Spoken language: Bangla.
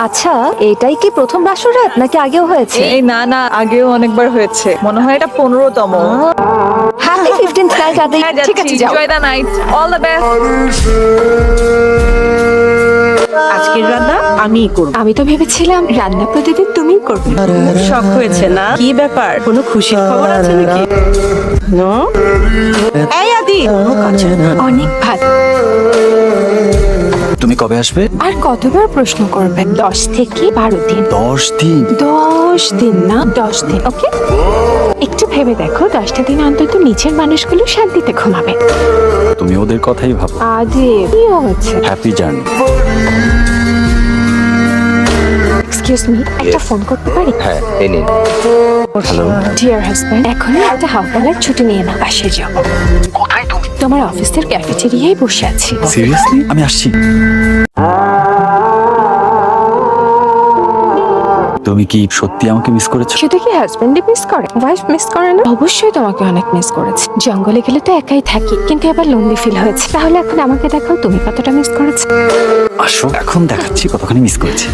আচ্ছা, এটাই কি প্রথম বাসর রাত নাকি আগেও হয়েছে? এই না না, আগেও অনেকবার হয়েছে, মনে হয় এটা 15তম। হ্যাপি 15th নাইট আদি। হ্যাঁ, ঠিক আছে, যাও। Enjoy the night, all the best. আজকের রান্না আমিই করব। আমি তো ভেবেছিলাম রান্না প্রতিদিন তুমিই করবে। খুব শখ হয়েছে না? কি ব্যাপার, কোনো খুশির খবর আছে নাকি? নো? এই আদি, অনেক ভালো। তুমি কবে আসবে? আর কতবার প্রশ্ন করবেন? 10 থেকে 12 দিন। 10 দিন? 10 দিন না, 10 দিন। ওকে, একটু ভেবে দেখো, 10টা দিন অন্তত নিচের মানুষগুলো শান্তিতে ঘুমাবে। তুমি ওদের কথাই ভাবো। আরে কি হচ্ছে? Happy journey. এক্সকিউজ মি, একটা ফোন করতে পারি? হ্যাঁ, এই নিন। হ্যালো। ডিয়ার হাজব্যান্ড, এখনই একটা হাফ বেলার ছুটি নিয়ে না, বাসে যাবো। তোমার অফিসের ক্যাফেটেরিয়ায় বসে আছি। সিরিয়াসলি? আমি আসছি। তুমি কি সত্যি আমাকে মিস করেছো? শুধু কি হাজবেন্ডে মিস করে, ওয়াইফ মিস করে না? অবশ্যই তোমাকে অনেক মিস করেছে। জঙ্গলে গেলে তো একাই থাকি, কিন্তু এবার লোনলি ফিল হয়েছে। তাহলে এখন আমাকে দেখাও, তুমি কতটা মিস করেছো। আসো, এখন দেখাচ্ছি কতখানি মিস করেছি।